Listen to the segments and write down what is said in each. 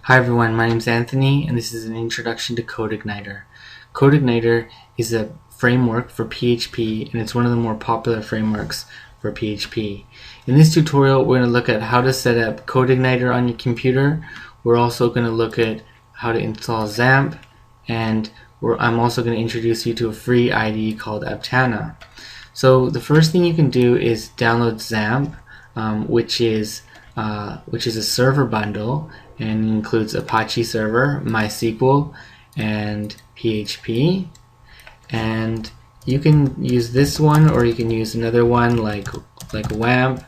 Hi everyone, my name is Anthony and this is an introduction to CodeIgniter. CodeIgniter is a framework for PHP and it's one of the more popular frameworks for PHP. In this tutorial we're going to look at how to set up CodeIgniter on your computer. We're also going to look at how to install XAMPP, and I'm also going to introduce you to a free IDE called Aptana. So the first thing you can do is download XAMPP, which is a server bundle and includes Apache Server, MySQL, and PHP. And you can use this one or you can use another one like WAMP,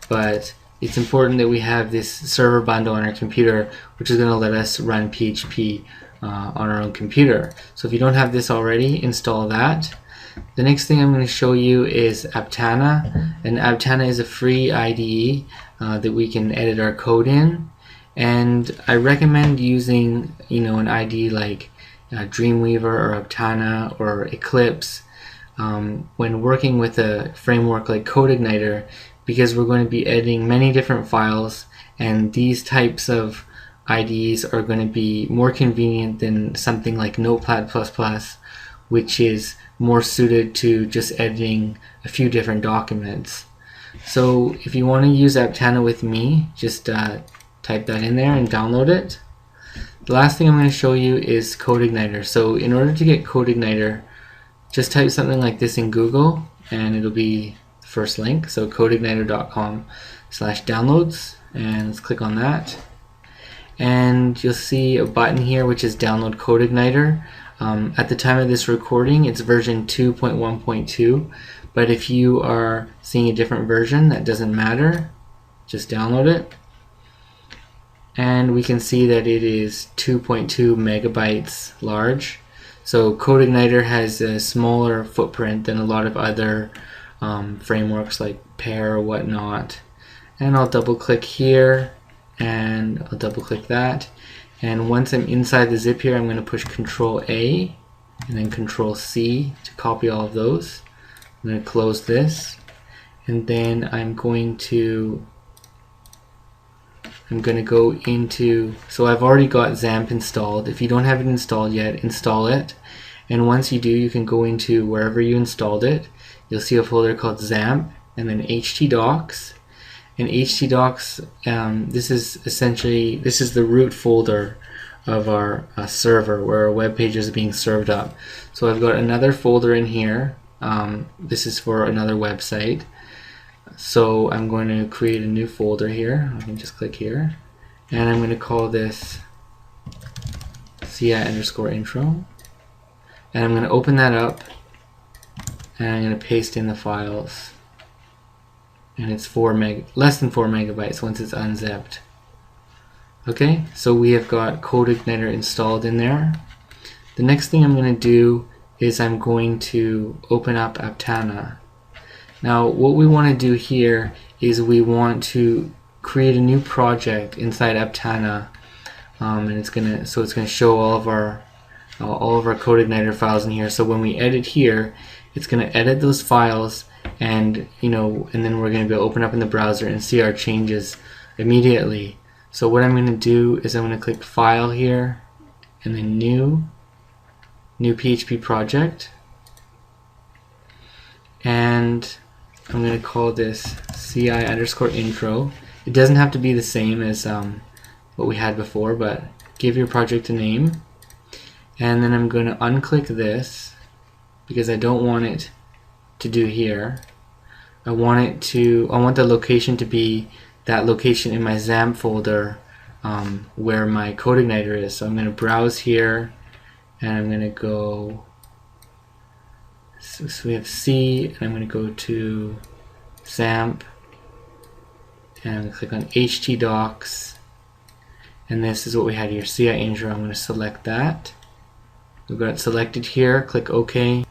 but it's important that we have this server bundle on our computer, which is going to let us run PHP on our own computer. So if you don't have this already, install that. The next thing I'm going to show you is Aptana, and Aptana is a free IDE that we can edit our code in. And I recommend using, an IDE like Dreamweaver or Aptana or Eclipse when working with a framework like CodeIgniter, because we're going to be editing many different files, and these types of IDEs are going to be more convenient than something like Notepad++, which is more suited to just editing a few different documents. So if you want to use Aptana with me, just type that in there and download it. The last thing I'm going to show you is CodeIgniter. So in order to get CodeIgniter, just type something like this in Google and it'll be the first link. So codeigniter.com/downloads, and let's click on that. And you'll see a button here which is download CodeIgniter. At the time of this recording it's version 2.1.2, but if you are seeing a different version, that doesn't matter, just download it. And we can see that it is 2.2 megabytes large. So CodeIgniter has a smaller footprint than a lot of other frameworks like Pear or whatnot. And I'll double click here and I'll double click that. And once I'm inside the zip here, I'm going to push Control A and then Control C to copy all of those. I'm going to close this, and then I'm going to go into, so I've already got XAMPP installed. If you don't have it installed yet, install it. And once you do, you can go into wherever you installed it. You'll see a folder called XAMPP and then htdocs. And htdocs, this is the root folder of our server where our web pages are being served up. So I've got another folder in here. This is for another website. So I'm going to create a new folder here. I can just click here, and I'm going to call this CI_intro, and I'm going to open that up, and I'm going to paste in the files, and it's less than 4 megabytes once it's unzipped. Okay, so we have got CodeIgniter installed in there. The next thing I'm going to do is I'm going to open up Aptana. Now what we want to do here is we want to create a new project inside Aptana, and it's going to show all of our CodeIgniter files in here. So when we edit here, it's going to edit those files, and then we're going to be able to open up in the browser and see our changes immediately. So what I'm going to do is I'm going to click File here and then New PHP project, and I'm going to call this CI_intro. It doesn't have to be the same as what we had before, but give your project a name. And then I'm going to unclick this because I don't want it to do here. I want the location to be that location in my XAMPP folder where my CodeIgniter is. So I'm going to browse here, and I'm going to go, so we have C, and I'm going to go to XAMPP, and I'm going to click on htdocs, and this is what we had here, CI_intro. I'm going to select that. We've got it selected here, click OK,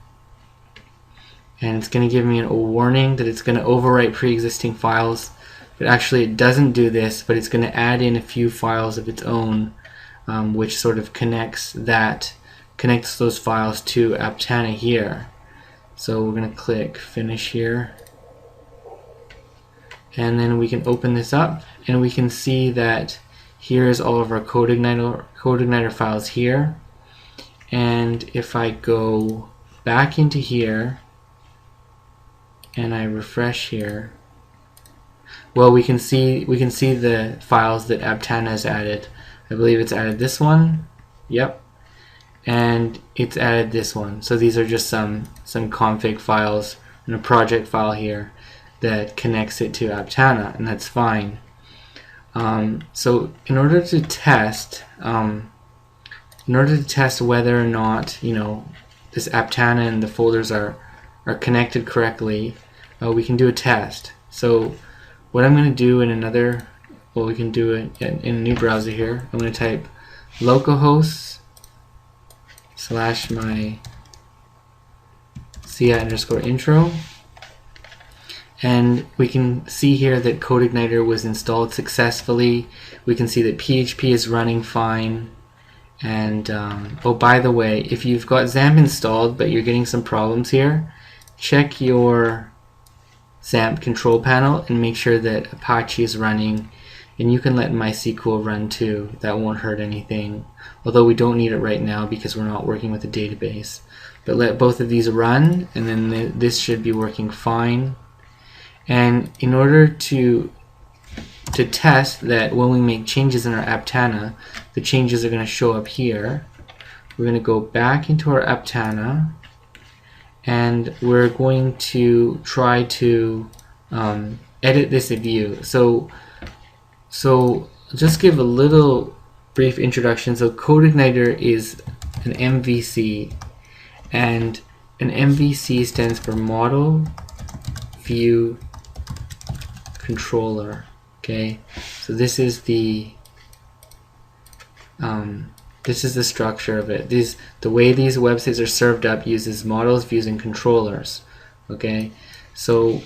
and it's going to give me a warning that it's going to overwrite pre-existing files, but actually it doesn't do this, but it's going to add in a few files of its own, which sort of connects those files to Aptana here. So we're going to click Finish here, and then we can open this up and we can see that Here's all of our CodeIgniter files here. And if I go back into here and I refresh here, well, we can see the files that Aptana has added. I believe it's added this one. Yep. And it's added this one. So these are just some config files and a project file here that connects it to Aptana, and that's fine. So in order to test whether or not this Aptana and the folders are connected correctly, we can do a test. So what I'm going to do in we can do it in a new browser here. I'm going to type localhost / my CI_intro, and we can see here that CodeIgniter was installed successfully. We can see that PHP is running fine. And oh, by the way, if you've got XAMPP installed but you're getting some problems here, check your XAMPP control panel and make sure that Apache is running, and you can let MySQL run too. That won't hurt anything, although we don't need it right now because we're not working with a database. But let both of these run, and then this should be working fine. And in order to test that when we make changes in our Aptana, the changes are going to show up here, we're going to go back into our Aptana, and we're going to try to edit this view. So just give a little brief introduction. So CodeIgniter is an MVC, and an MVC stands for Model View Controller. Okay, so this is the structure of it. The way these websites are served up uses models, views, and controllers. Okay, so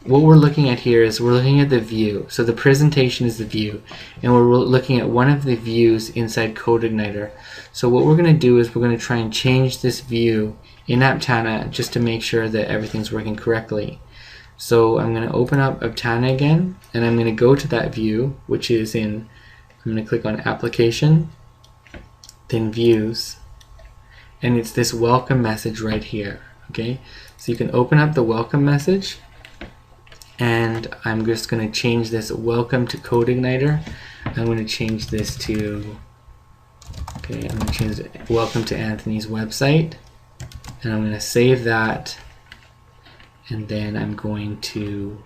what we're looking at here is we're looking at the view. So the presentation is the view, and we're looking at one of the views inside CodeIgniter. So what we're going to do is we're going to try and change this view in Aptana just to make sure that everything's working correctly. So I'm going to open up Aptana again, and I'm going to go to that view, which is I'm going to click on Application, then Views, and it's this welcome message right here. Okay, so you can open up the welcome message, and I'm just going to change this welcome to CodeIgniter. I'm going to change this to, I'm going to change it, welcome to Anthony's website, and I'm going to save that. And then I'm going to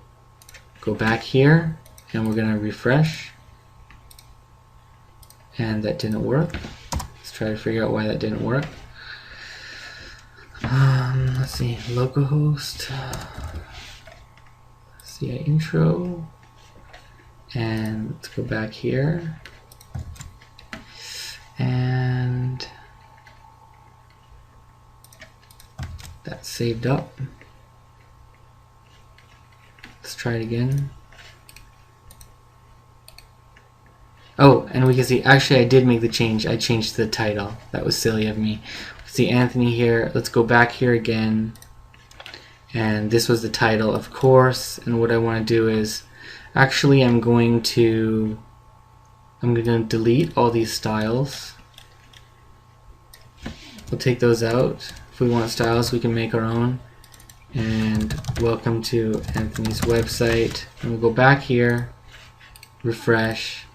go back here, and we're going to refresh, and that didn't work. Let's try to figure out why that didn't work. Let's see, localhost, CI intro, and let's go back here, and that's saved up. Let's try it again. Oh, and we can see, actually I did make the change. I changed the title. That was silly of me. See Anthony here. Let's go back here again. And this was the title, of course. And what I want to do is, actually I'm going to delete all these styles. We'll take those out. If we want styles, we can make our own. And welcome to Anthony's website, and we'll go back here, refresh,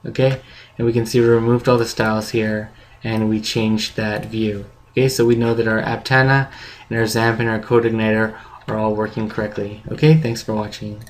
okay, and we can see we removed all the styles here, and we changed that view. Okay, so we know that our Aptana and our XAMPP and our CodeIgniter are all working correctly. Okay, thanks for watching.